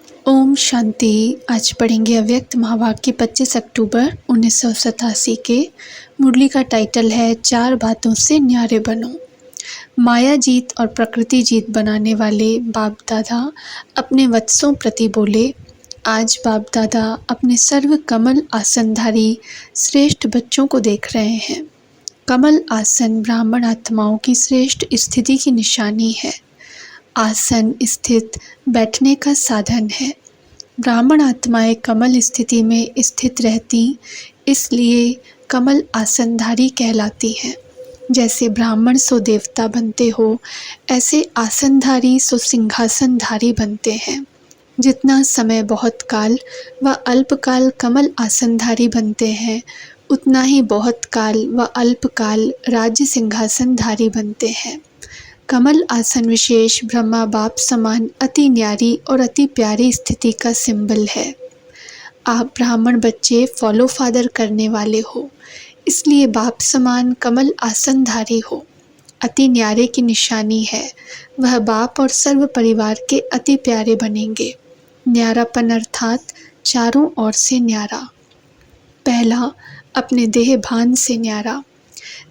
ओम शांति। आज पढ़ेंगे अव्यक्त महावाक्य 25 अक्टूबर 1987 के। मुरली का टाइटल है चार बातों से न्यारे बनो। माया जीत और प्रकृति जीत बनाने वाले बाप दादा अपने वत्सों प्रति बोले, आज बाप दादा अपने सर्व कमल आसनधारी श्रेष्ठ बच्चों को देख रहे हैं। कमल आसन ब्राह्मण आत्माओं की श्रेष्ठ स्थिति की निशानी है। आसन स्थित बैठने का साधन है। ब्राह्मण आत्माएं कमल स्थिति में स्थित रहती, इसलिए कमल आसनधारी कहलाती हैं। जैसे ब्राह्मण सो देवता बनते हो, ऐसे आसनधारी सो सिंहासनधारी बनते हैं। जितना समय बहुत काल व अल्पकाल कमल आसनधारी बनते हैं, उतना ही बहुत काल व अल्पकाल राज्य सिंहासनधारी बनते हैं। कमल आसन विशेष ब्रह्मा बाप समान अति न्यारी और अति प्यारी स्थिति का सिंबल है। आप ब्राह्मण बच्चे फॉलो फादर करने वाले हो, इसलिए बाप समान कमल आसनधारी हो। अति न्यारे की निशानी है, वह बाप और सर्व परिवार के अति प्यारे बनेंगे। न्यारापन अर्थात चारों ओर से न्यारा। पहला, अपने देह भान से न्यारा।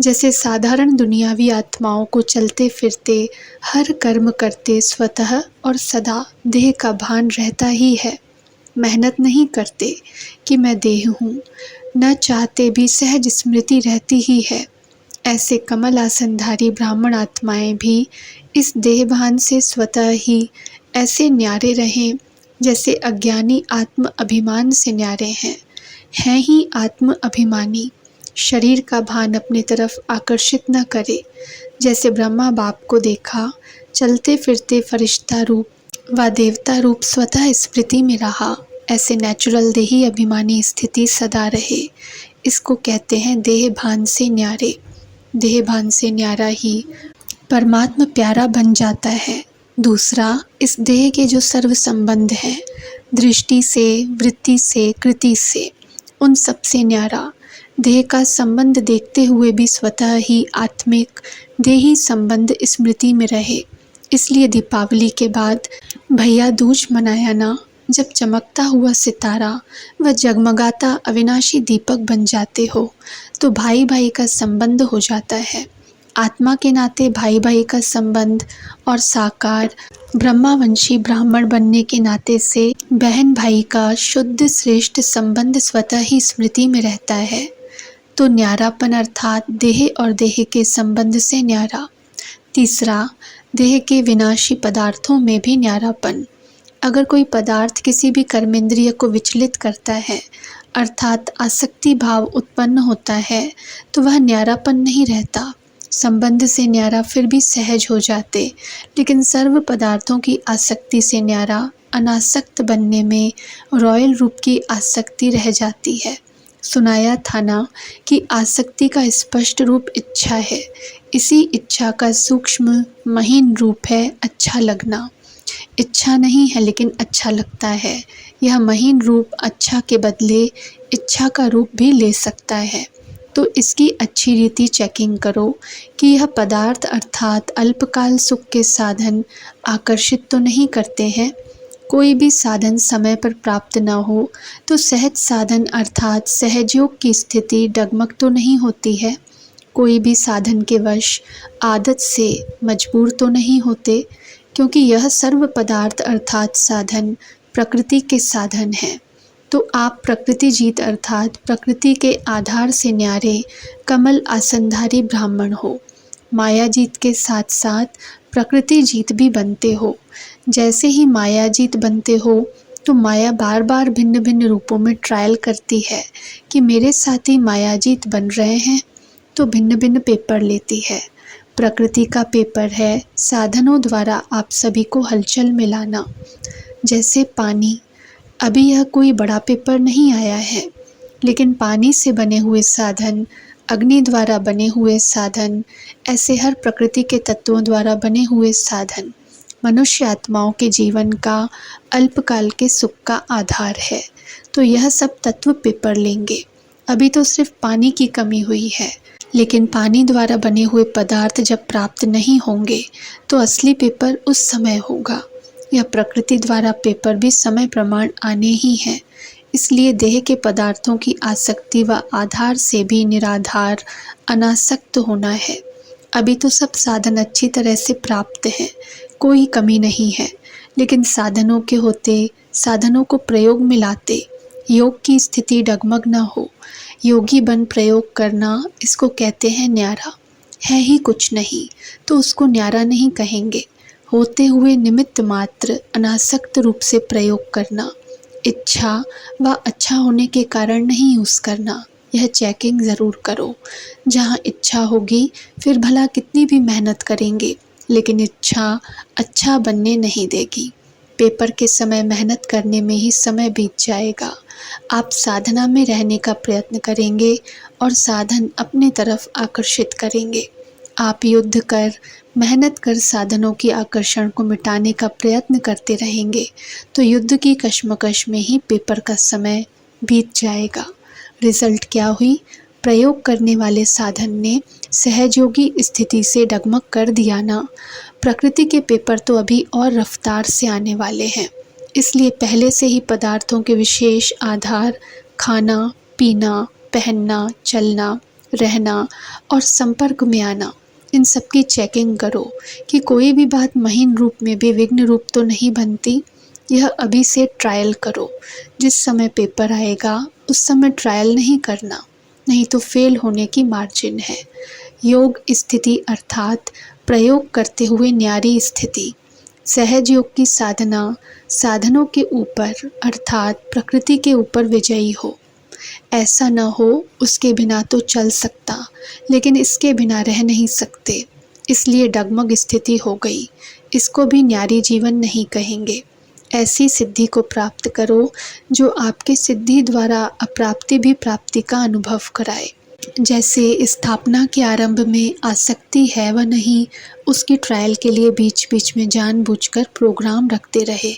जैसे साधारण दुनियावी आत्माओं को चलते फिरते हर कर्म करते स्वतः और सदा देह का भान रहता ही है। मेहनत नहीं करते कि मैं देह हूँ, न चाहते भी सहज स्मृति रहती ही है। ऐसे कमल आसनधारी ब्राह्मण आत्माएं भी इस देह भान से स्वतः ही ऐसे न्यारे रहें, जैसे अज्ञानी आत्म अभिमान से न्यारे हैं ही आत्म अभिमानी। शरीर का भान अपनी तरफ आकर्षित न करे। जैसे ब्रह्मा बाप को देखा, चलते फिरते फरिश्ता रूप व देवता रूप स्वतः स्मृति में रहा, ऐसे नेचुरल देही अभिमानी स्थिति सदा रहे। इसको कहते हैं देह भान से न्यारे। देह भान से न्यारा ही परमात्मा प्यारा बन जाता है। दूसरा, इस देह के जो सर्व संबंध हैं, दृष्टि से, वृत्ति से, कृति से, उन सबसे न्यारा। देह का संबंध देखते हुए भी स्वतः ही आत्मिक देही संबंध स्मृति में रहे। इसलिए दीपावली के बाद भैया दूज मनाया ना, जब चमकता हुआ सितारा व जगमगाता अविनाशी दीपक बन जाते हो, तो भाई भाई का संबंध हो जाता है। आत्मा के नाते भाई भाई का संबंध और साकार ब्रह्मावंशी ब्राह्मण बनने के नाते से बहन भाई का शुद्ध श्रेष्ठ संबंध स्वतः ही स्मृति में रहता है। तो न्यारापन अर्थात देह और देह के संबंध से न्यारा। तीसरा, देह के विनाशी पदार्थों में भी न्यारापन। अगर कोई पदार्थ किसी भी कर्मेंद्रिय को विचलित करता है, अर्थात आसक्ति भाव उत्पन्न होता है, तो वह न्यारापन नहीं रहता। संबंध से न्यारा फिर भी सहज हो जाते, लेकिन सर्व पदार्थों की आसक्ति से न्यारा अनासक्त बनने में रॉयल रूप की आसक्ति रह जाती है। सुनाया था ना कि आसक्ति का स्पष्ट रूप इच्छा है। इसी इच्छा का सूक्ष्म महीन रूप है अच्छा लगना। इच्छा नहीं है लेकिन अच्छा लगता है। यह महीन रूप अच्छा के बदले इच्छा का रूप भी ले सकता है। तो इसकी अच्छी रीति चेकिंग करो कि यह पदार्थ अर्थात अल्पकाल सुख के साधन आकर्षित तो नहीं करते हैं। कोई भी साधन समय पर प्राप्त न हो तो सहज साधन अर्थात सहजयोग की स्थिति डगमग तो नहीं होती है। कोई भी साधन के वश आदत से मजबूर तो नहीं होते, क्योंकि यह सर्व पदार्थ अर्थात साधन प्रकृति के साधन हैं। तो आप प्रकृति जीत अर्थात प्रकृति के आधार से न्यारे कमल आसनधारी ब्राह्मण हो। माया जीत के साथ साथ प्रकृति जीत भी बनते हो। जैसे ही माया जीत बनते हो, तो माया बार बार भिन्न भिन्न रूपों में ट्रायल करती है कि मेरे साथी माया जीत बन रहे हैं, तो भिन्न भिन्न पेपर लेती है। प्रकृति का पेपर है साधनों द्वारा आप सभी को हलचल में लाना। जैसे पानी, अभी यह कोई बड़ा पेपर नहीं आया है, लेकिन पानी से बने हुए साधन, अग्नि द्वारा बने हुए साधन, ऐसे हर प्रकृति के तत्वों द्वारा बने हुए साधन मनुष्य आत्माओं के जीवन का अल्पकाल के सुख का आधार है। तो यह सब तत्व पेपर लेंगे। अभी तो सिर्फ पानी की कमी हुई है, लेकिन पानी द्वारा बने हुए पदार्थ जब प्राप्त नहीं होंगे, तो असली पेपर उस समय होगा। यह प्रकृति द्वारा पेपर भी समय प्रमाण आने ही हैं, इसलिए देह के पदार्थों की आसक्ति व आधार से भी निराधार अनासक्त होना है। अभी तो सब साधन अच्छी तरह से प्राप्त हैं, कोई कमी नहीं है, लेकिन साधनों के होते, साधनों को प्रयोग में लाते योग की स्थिति डगमग न हो। योगी बन प्रयोग करना, इसको कहते हैं न्यारा। है ही कुछ नहीं तो उसको न्यारा नहीं कहेंगे। होते हुए निमित्त मात्र अनासक्त रूप से प्रयोग करना, इच्छा व अच्छा होने के कारण नहीं यूज़ करना। यह चेकिंग ज़रूर करो। जहाँ इच्छा होगी फिर भला कितनी भी मेहनत करेंगे, लेकिन इच्छा अच्छा बनने नहीं देगी। पेपर के समय मेहनत करने में ही समय बीत जाएगा। आप साधना में रहने का प्रयत्न करेंगे और साधन अपने तरफ आकर्षित करेंगे। आप युद्ध कर, मेहनत कर साधनों की आकर्षण को मिटाने का प्रयत्न करते रहेंगे तो युद्ध की कश्मकश में ही पेपर का समय बीत जाएगा। रिजल्ट क्या हुई? प्रयोग करने वाले साधन ने सहजयोगी स्थिति से डगमग कर दिया ना। प्रकृति के पेपर तो अभी और रफ्तार से आने वाले हैं, इसलिए पहले से ही पदार्थों के विशेष आधार, खाना, पीना, पहनना, चलना, रहना और संपर्क में आना, इन सब की चेकिंग करो कि कोई भी बात महीन रूप में भी विघ्न रूप तो नहीं बनती। यह अभी से ट्रायल करो। जिस समय पेपर आएगा उस समय ट्रायल नहीं करना, नहीं तो फेल होने की मार्जिन है। योग स्थिति अर्थात प्रयोग करते हुए न्यारी स्थिति। सहज योग की साधना साधनों के ऊपर अर्थात प्रकृति के ऊपर विजयी हो। ऐसा न हो उसके बिना तो चल सकता, लेकिन इसके बिना रह नहीं सकते, इसलिए डगमग स्थिति हो गई। इसको भी न्यारी जीवन नहीं कहेंगे। ऐसी सिद्धि को प्राप्त करो जो आपके सिद्धि द्वारा अप्राप्ति भी प्राप्ति का अनुभव कराए। जैसे स्थापना के आरंभ में आसक्ति है व नहीं, उसकी ट्रायल के लिए बीच बीच में जानबूझकर प्रोग्राम रखते रहे।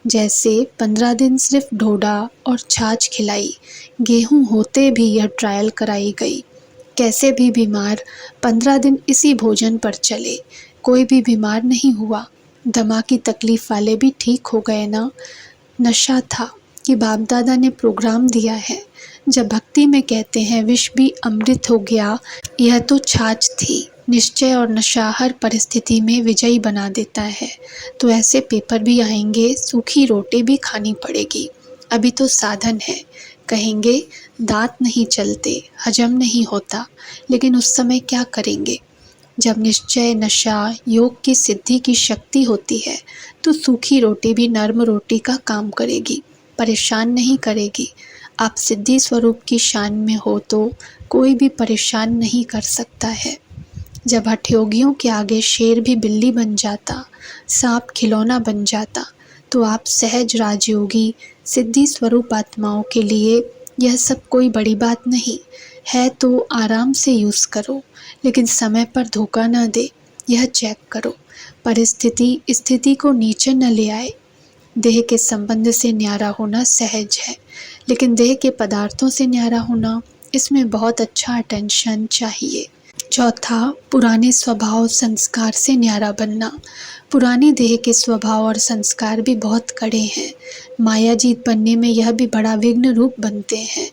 जैसे 15 दिन सिर्फ ढोडा और छाछ खिलाई, गेहूं होते भी यह ट्रायल कराई गई। कैसे भी बीमार 15 दिन इसी भोजन पर चले, कोई भी बीमार नहीं हुआ। दमा की तकलीफ वाले भी ठीक हो गए ना। नशा था कि बाप दादा ने प्रोग्राम दिया है। जब भक्ति में कहते हैं विष भी अमृत हो गया, यह तो छाछ थी। निश्चय और नशा हर परिस्थिति में विजयी बना देता है। तो ऐसे पेपर भी आएंगे, सूखी रोटी भी खानी पड़ेगी। अभी तो साधन है। कहेंगे दांत नहीं चलते, हजम नहीं होता, लेकिन उस समय क्या करेंगे? जब निश्चय, नशा, योग की सिद्धि की शक्ति होती है तो सूखी रोटी भी नर्म रोटी का काम करेगी, परेशान नहीं करेगी। आप सिद्धि स्वरूप की शान में हो तो कोई भी परेशान नहीं कर सकता है। जब हठयोगियों के आगे शेर भी बिल्ली बन जाता, सांप खिलौना बन जाता, तो आप सहज राजयोगी सिद्धि स्वरूप आत्माओं के लिए यह सब कोई बड़ी बात नहीं है। तो आराम से यूज़ करो, लेकिन समय पर धोखा न दे। यह चेक करो परिस्थिति स्थिति को नीचे न ले आए। देह के संबंध से न्यारा होना सहज है, लेकिन देह के पदार्थों से न्यारा होना, इसमें बहुत अच्छा अटेंशन चाहिए। चौथा, पुराने स्वभाव संस्कार से न्यारा बनना। पुरानी देह के स्वभाव और संस्कार भी बहुत कड़े हैं। मायाजीत बनने में यह भी बड़ा विघ्न रूप बनते हैं।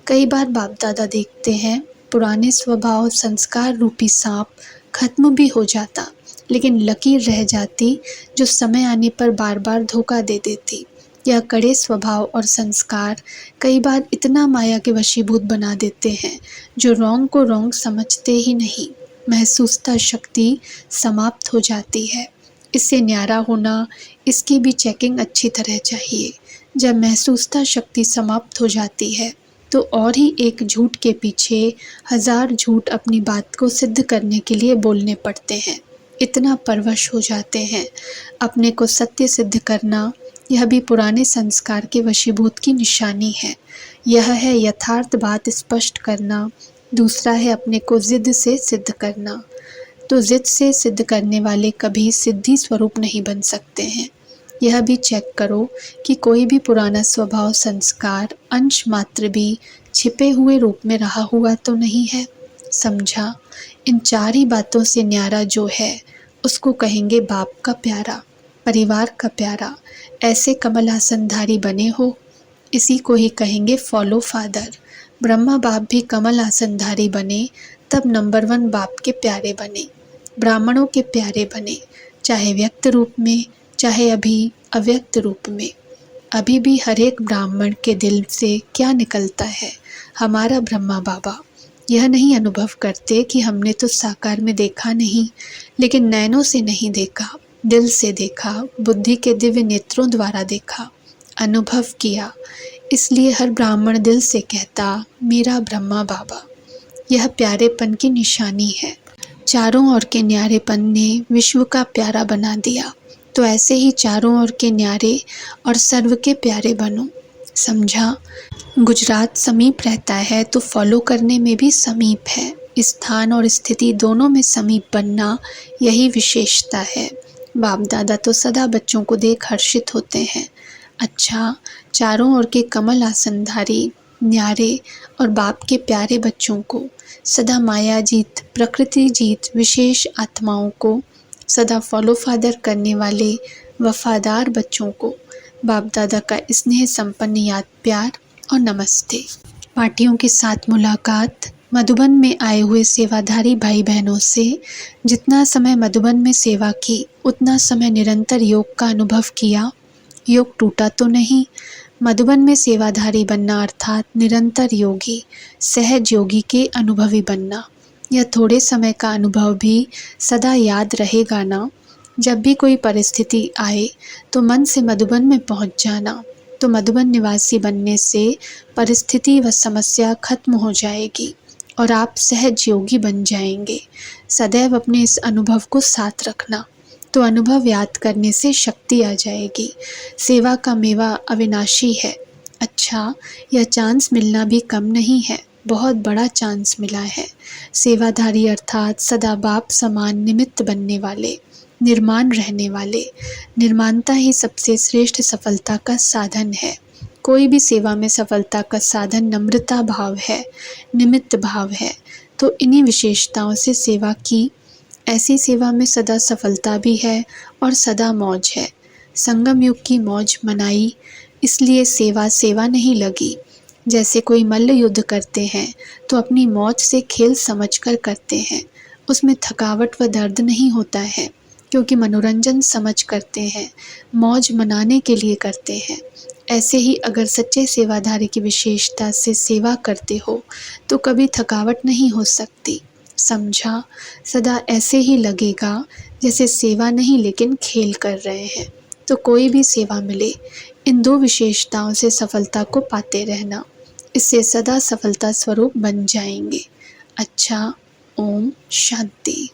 कई बार बाप दादा देखते हैं पुराने स्वभाव संस्कार रूपी सांप खत्म भी हो जाता, लेकिन लकीर रह जाती जो समय आने पर बार बार धोखा दे देती। यह कड़े स्वभाव और संस्कार कई बार इतना माया के वशीभूत बना देते हैं जो रॉन्ग को रॉन्ग समझते ही नहीं। महसूसता शक्ति समाप्त हो जाती है। इससे न्यारा होना, इसकी भी चेकिंग अच्छी तरह चाहिए। जब महसूसता शक्ति समाप्त हो जाती है तो और ही एक झूठ के पीछे 1000 झूठ अपनी बात को सिद्ध करने के लिए बोलने पड़ते हैं। इतना परवश हो जाते हैं। अपने को सत्य सिद्ध करना, यह भी पुराने संस्कार के वशीभूत की निशानी है। यह है यथार्थ बात स्पष्ट करना, दूसरा है अपने को जिद से सिद्ध करना। तो जिद से सिद्ध करने वाले कभी सिद्धि स्वरूप नहीं बन सकते हैं। यह भी चेक करो कि कोई भी पुराना स्वभाव संस्कार अंश मात्र भी छिपे हुए रूप में रहा हुआ तो नहीं है। समझा? इन 4 ही बातों से न्यारा जो है उसको कहेंगे बाप का प्यारा। परिवार का प्यारा, ऐसे कमल आसनधारी बने हो, इसी को ही कहेंगे फॉलो फादर। ब्रह्मा बाप भी कमल आसनधारी बने, तब नंबर 1 बाप के प्यारे बने, ब्राह्मणों के प्यारे बने, चाहे व्यक्त रूप में, चाहे अभी अव्यक्त रूप में। अभी भी हर एक ब्राह्मण के दिल से क्या निकलता है, हमारा ब्रह्मा बाबा। यह नहीं अनुभव करते कि हमने तो साकार में देखा नहीं, लेकिन नैनों से नहीं देखा, दिल से देखा, बुद्धि के दिव्य नेत्रों द्वारा देखा, अनुभव किया। इसलिए हर ब्राह्मण दिल से कहता, मेरा ब्रह्मा बाबा। यह प्यारेपन की निशानी है। चारों ओर के न्यारेपन ने विश्व का प्यारा बना दिया, तो ऐसे ही चारों ओर के न्यारे और सर्व के प्यारे बनो। समझा? गुजरात समीप रहता है तो फॉलो करने में भी समीप है। स्थान और स्थिति दोनों में समीप बनना, यही विशेषता है। बाप दादा तो सदा बच्चों को देख हर्षित होते हैं। अच्छा, चारों ओर के कमल आसनधारी, न्यारे और बाप के प्यारे बच्चों को, सदा माया जीत, प्रकृति जीत विशेष आत्माओं को, सदा फॉलो फादर करने वाले वफादार बच्चों को बाप दादा का स्नेह संपन्न याद प्यार और नमस्ते। पार्टियों के साथ मुलाकात। मधुबन में आए हुए सेवाधारी भाई बहनों से जितना समय मधुबन में सेवा की, उतना समय निरंतर योग का अनुभव किया। योग टूटा तो नहीं। मधुबन में सेवाधारी बनना अर्थात निरंतर योगी, सहज योगी के अनुभवी बनना। यह थोड़े समय का अनुभव भी सदा याद रहेगा ना। जब भी कोई परिस्थिति आए तो मन से मधुबन में पहुंच जाना, तो मधुबन निवासी बनने से परिस्थिति व समस्या खत्म हो जाएगी और आप सहज योगी बन जाएंगे। सदैव अपने इस अनुभव को साथ रखना, तो अनुभव याद करने से शक्ति आ जाएगी। सेवा का मेवा अविनाशी है। अच्छा, यह चांस मिलना भी कम नहीं है, बहुत बड़ा चांस मिला है। सेवाधारी अर्थात सदा बाप समान निमित्त बनने वाले, निर्माण रहने वाले। निर्माणता ही सबसे श्रेष्ठ सफलता का साधन है। कोई भी सेवा में सफलता का साधन नम्रता भाव है, निमित्त भाव है। तो इन्हीं विशेषताओं से सेवा की। ऐसी सेवा में सदा सफलता भी है और सदा मौज है। संगम युग की मौज मनाई, इसलिए सेवा सेवा नहीं लगी। जैसे कोई मल्ल युद्ध करते हैं तो अपनी मौज से खेल समझकर करते हैं, उसमें थकावट व दर्द नहीं होता है, क्योंकि मनोरंजन समझ करते हैं, मौज मनाने के लिए करते हैं। ऐसे ही अगर सच्चे सेवाधारी की विशेषता से सेवा करते हो तो कभी थकावट नहीं हो सकती। समझा? सदा ऐसे ही लगेगा जैसे सेवा नहीं लेकिन खेल कर रहे हैं। तो कोई भी सेवा मिले, इन 2 विशेषताओं से सफलता को पाते रहना, इससे सदा सफलता स्वरूप बन जाएंगे। अच्छा, ओम शांति।